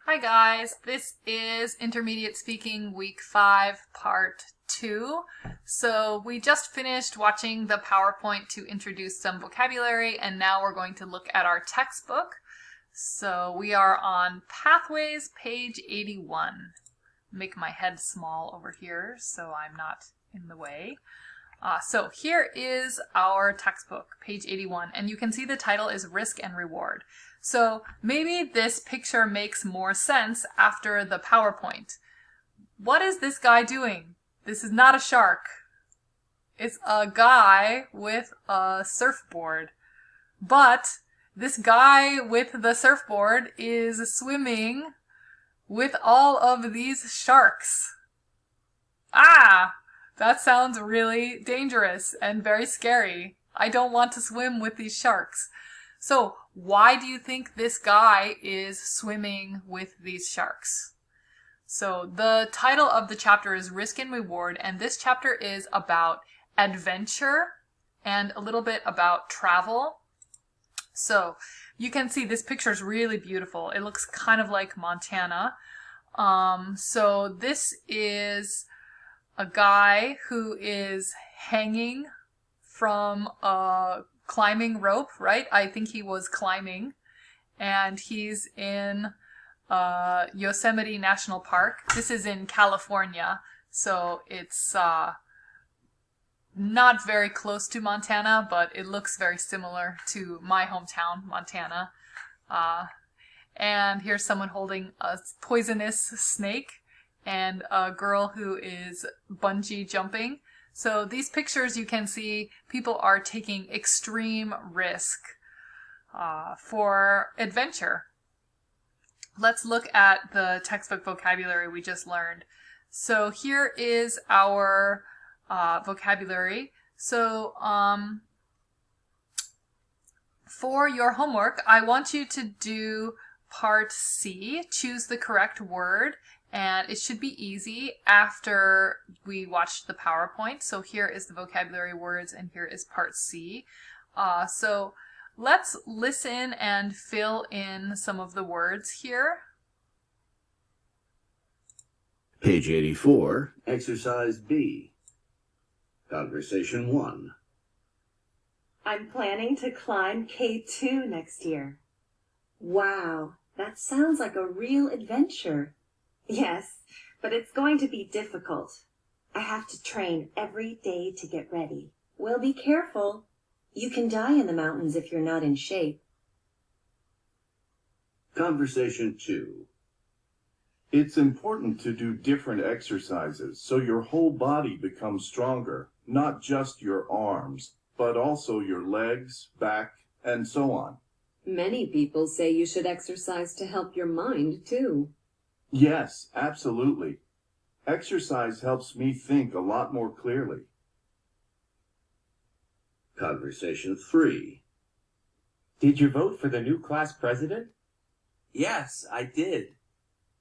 Hi guys, this is Intermediate Speaking Week 5 Part 2. So we just finished watching the PowerPoint to introduce some vocabulary, and now we're going to look at our textbook. So we are on Pathways, page 81. Make my head small over here so I'm not in the way. So here is our textbook, page 81, and you can see the title is Risk and Reward. So maybe this picture makes more sense after the PowerPoint. What is this guy doing? This is not a shark. It's a guy with a surfboard. But this guy with the surfboard is swimming with all of these sharks. That sounds really dangerous and very scary. I don't want to swim with these sharks. So why do you think this guy is swimming with these sharks? So the title of the chapter is Risk and Reward, and this chapter is about adventure and a little bit about travel. So you can see this picture is really beautiful. It looks kind of like Montana. So this is a guy who is hanging from a climbing rope, right? I think he was climbing, and he's in Yosemite National Park. This is in California, so it's not very close to Montana, but it looks very similar to my hometown, Montana. And here's someone holding a poisonous snake and a girl who is bungee jumping. So these pictures, you can see people are taking extreme risk for adventure. Let's look at the textbook vocabulary we just learned. So here is our vocabulary. So for your homework, I want you to do part C, choose the correct word, and it should be easy after we watch the PowerPoint. So here is the vocabulary words, and here is part C. So let's listen and fill in some of the words here. Page 84, Exercise B. Conversation 1. I'm planning to climb K2 next year. Wow, that sounds like a real adventure. Yes, but it's going to be difficult. I have to train every day to get ready. Well, be careful. You can die in the mountains if you're not in shape. Conversation 2. It's important to do different exercises so your whole body becomes stronger, not just your arms, but also your legs, back, and so on. Many people say you should exercise to help your mind, too. Yes, absolutely. Exercise helps me think a lot more clearly. Conversation 3. Did you vote for the new class president? Yes, I did.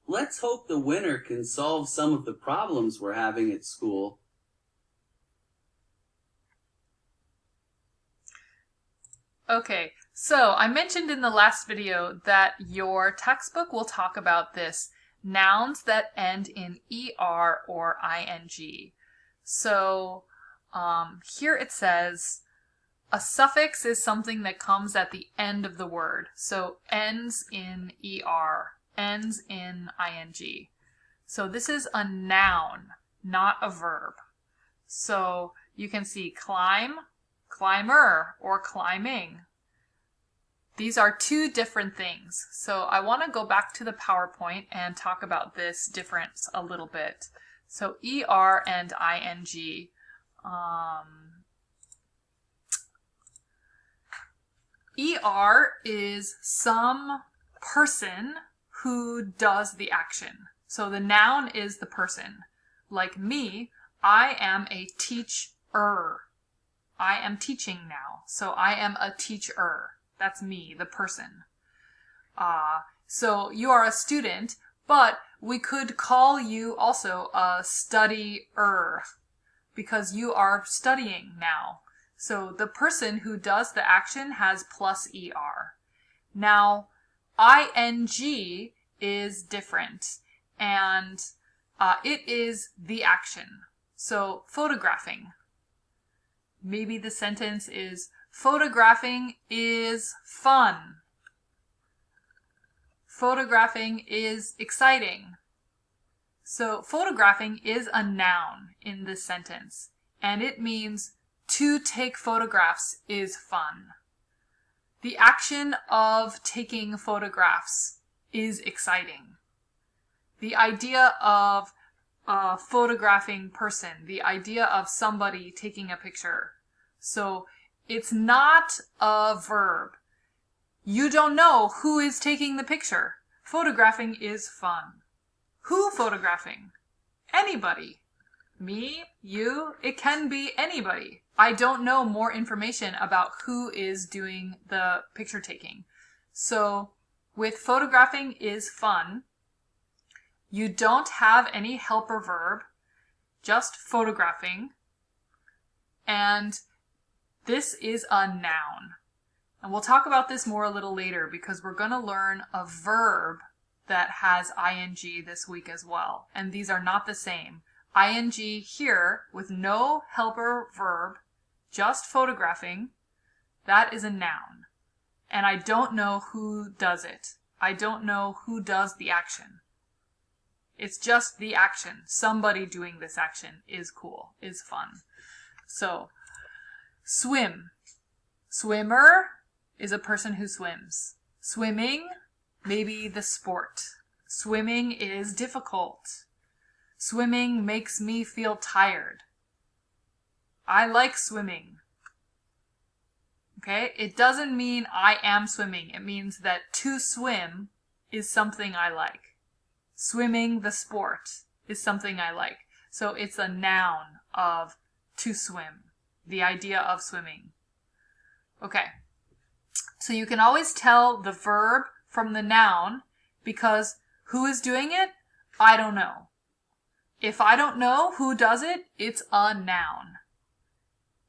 Let's hope the winner can solve some of the problems we're having at school. Okay, so I mentioned in the last video that your textbook will talk about this, nouns that end in ER or ING. So here it says a suffix is something that comes at the end of the word. So ends in ER, ends in ING. So this is a noun, not a verb. So you can see climb, climber, or climbing. These are two different things. So I want to go back to the PowerPoint and talk about this difference a little bit. So ER and ING. ER is some person who does the action. So the noun is the person. Like me, I am a teacher. I am teaching now. So I am a teacher. That's me, the person. So you are a student, but we could call you also a studier because you are studying now. So the person who does the action has plus ER. Now, ING is different, and it is the action. So photographing. Maybe the sentence is, photographing is fun. Photographing is exciting. So photographing is a noun in this sentence, and it means to take photographs is fun. The action of taking photographs is exciting. The idea of a photographing person, the idea of somebody taking a picture. So it's not a verb. You don't know who is taking the picture. Photographing is fun. Who photographing? Anybody. Me, you, it can be anybody. I don't know more information about who is doing the picture taking. So with photographing is fun, you don't have any helper verb, just photographing, and this is a noun. And we'll talk about this more a little later because we're going to learn a verb that has ing this week as well. And these are not the same. Ing here with no helper verb, just photographing, that is a noun. And I don't know who does it. I don't know who does the action. It's just the action. Somebody doing this action is cool, is fun. So, swim. Swimmer is a person who swims. Swimming, maybe the sport. Swimming is difficult. Swimming makes me feel tired. I like swimming. Okay? It doesn't mean I am swimming. It means that to swim is something I like. Swimming, the sport, is something I like. So it's a noun of to swim. The idea of swimming. Okay. So you can always tell the verb from the noun because who is doing it? I don't know. If I don't know who does it, it's a noun.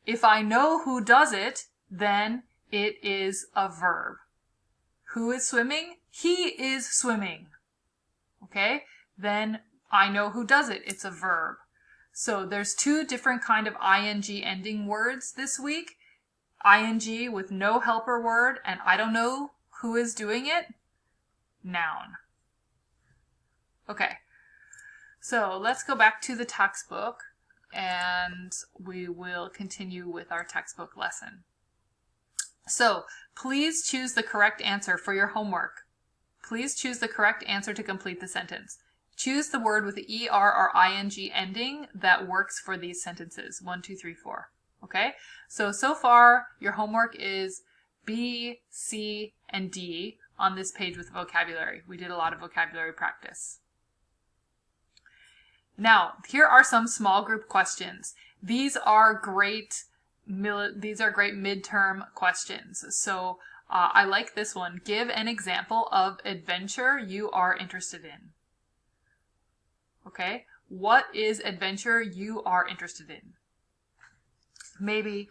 If I know who does it, then it is a verb. Who is swimming? He is swimming. Okay? Then I know who does it. It's a verb. So there's two different kind of ing ending words this week. Ing with no helper word and I don't know who is doing it. Noun. Okay. So let's go back to the textbook and we will continue with our textbook lesson. So please choose the correct answer for your homework. Please choose the correct answer to complete the sentence. Choose the word with the ER or ING ending that works for these sentences. 1, 2, 3, 4. Okay? So far, your homework is B, C, and D on this page with vocabulary. We did a lot of vocabulary practice. Now, here are some small group questions. These are great midterm questions. So I like this one. Give an example of adventure you are interested in. Okay, what is adventure you are interested in? Maybe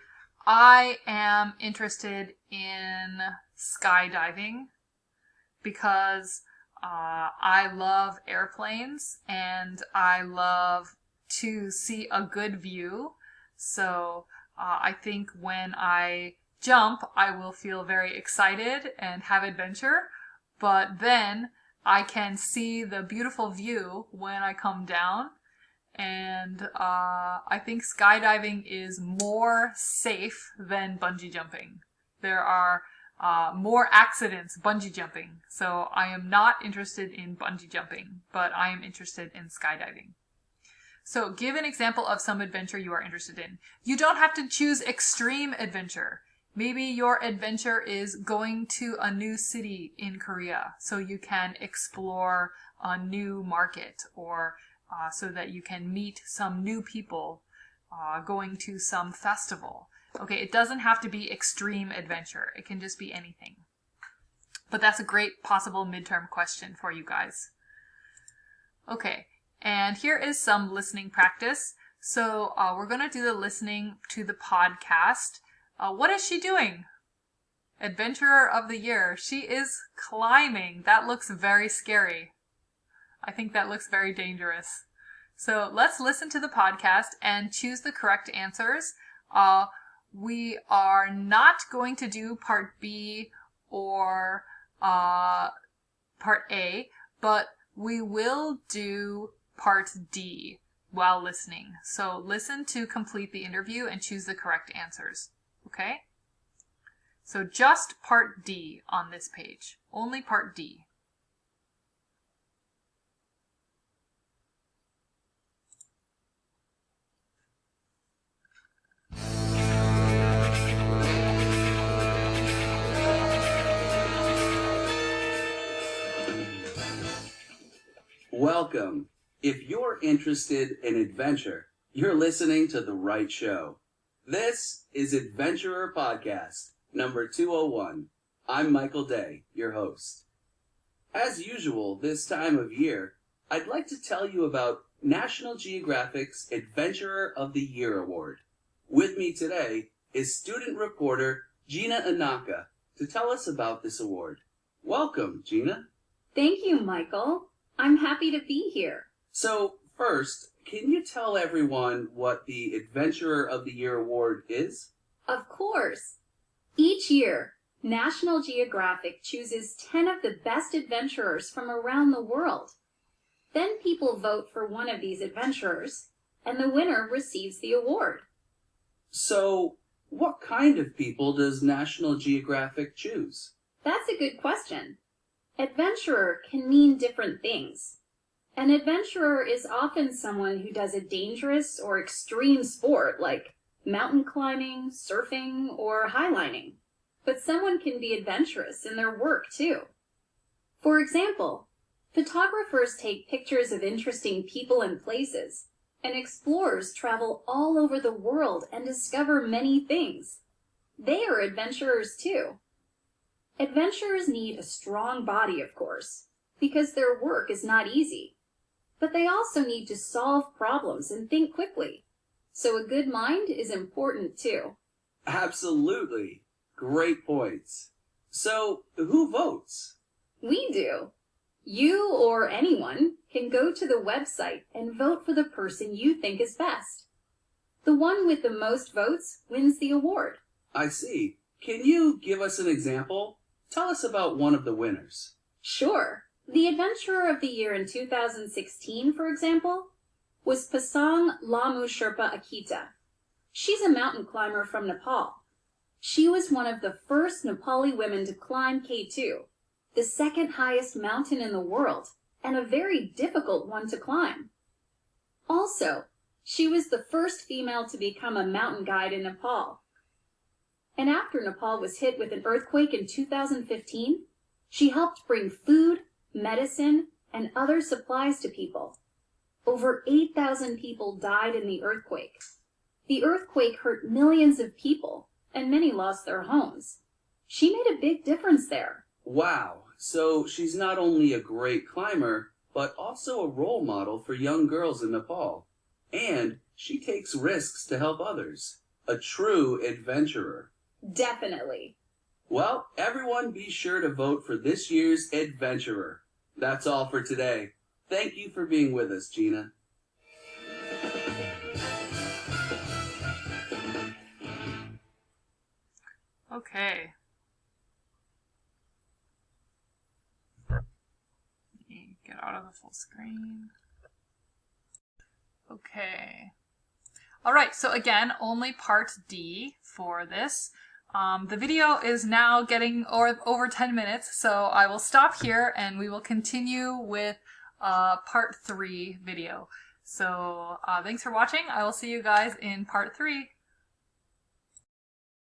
I am interested in skydiving because I love airplanes and I love to see a good view. So I think when I jump, I will feel very excited and have adventure. But then I can see the beautiful view when I come down. And I think skydiving is more safe than bungee jumping. There are more accidents bungee jumping. So I am not interested in bungee jumping, but I am interested in skydiving. So give an example of some adventure you are interested in. You don't have to choose extreme adventure. Maybe your adventure is going to a new city in Korea so you can explore a new market or so that you can meet some new people going to some festival. Okay, it doesn't have to be extreme adventure. It can just be anything. But that's a great possible midterm question for you guys. Okay, and here is some listening practice. So we're going to do the listening to the podcast. What is she doing? Adventurer of the Year. She is climbing. That looks very scary. I think that looks very dangerous. So let's listen to the podcast and choose the correct answers. We are not going to do part B or part A, but we will do part D while listening. So listen to complete the interview and choose the correct answers. Okay? So just part D on this page. Only part D. Welcome. If you're interested in adventure, you're listening to the right show. This is Adventurer Podcast, number 201. I'm Michael Day, your host. As usual, this time of year, I'd like to tell you about National Geographic's Adventurer of the Year Award. With me today is student reporter Gina Anaka to tell us about this award. Welcome, Gina. Thank you, Michael. I'm happy to be here. So, first, can you tell everyone what the Adventurer of the Year Award is? Of course. Each year, National Geographic chooses 10 of the best adventurers from around the world. Then people vote for one of these adventurers, and the winner receives the award. So, what kind of people does National Geographic choose? That's a good question. Adventurer can mean different things. An adventurer is often someone who does a dangerous or extreme sport like mountain climbing, surfing, or highlining. But someone can be adventurous in their work too. For example, photographers take pictures of interesting people and places, and explorers travel all over the world and discover many things. They are adventurers too. Adventurers need a strong body, of course, because their work is not easy. But they also need to solve problems and think quickly. So a good mind is important too. Absolutely. Great points. So, who votes? We do. You or anyone can go to the website and vote for the person you think is best. The one with the most votes wins the award. I see. Can you give us an example? Tell us about one of the winners. Sure. The Adventurer of the Year in 2016, for example, was Pasang Lamu Sherpa Akita. She's a mountain climber from Nepal. She was one of the first Nepali women to climb K2, the second highest mountain in the world, and a very difficult one to climb. Also, she was the first female to become a mountain guide in Nepal. And after Nepal was hit with an earthquake in 2015, she helped bring food, medicine, and other supplies to people. Over 8,000 people died in the earthquake. The earthquake hurt millions of people, and many lost their homes. She made a big difference there. Wow. So she's not only a great climber, but also a role model for young girls in Nepal. And she takes risks to help others. A true adventurer. Definitely. Well, everyone be sure to vote for this year's Adventurer. That's all for today. Thank you for being with us, Gina. Okay. Let me get out of the full screen. Okay. All right, so again, only part D for this. The video is now getting over 10 minutes, so I will stop here and we will continue with part 3 video. So thanks for watching. I will see you guys in part 3.